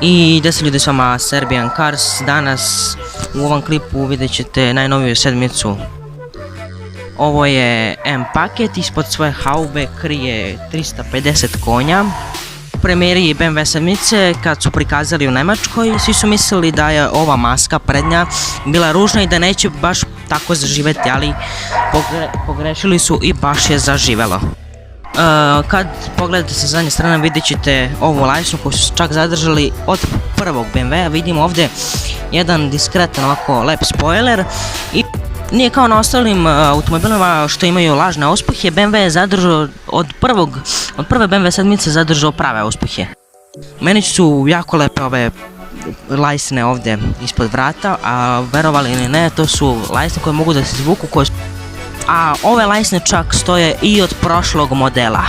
I da se ljudi s vama Serbian Cars. Danas u ovom klipu vidjet ćete najnoviju sedmicu. Ovo je M paket, ispod svoje haube krije 350 konja. U premijeri BMW sedmice kad su prikazali u Njemačkoj, svi su mislili da je ova maska prednja bila ružna i da neće baš tako zaživjeti, ali pogrešili su i baš je zaživjelo. Kad pogledate sa zadnje strane vidjet ćete ovu lajsnu koju su čak zadržali od prvog BMW-a. Vidimo ovdje jedan diskretan ovako lep spoiler i nije kao na ostalim automobilima što imaju lažne uspuhe. BMW je zadržao od prve BMW sedmice zadržao prave uspuhe. Meni su jako lepe ove lajsne ovdje ispod vrata, a verovali ili ne, to su lajsne koje mogu da se izvuku, a ove lajsne čak stoje i od prošlog modela.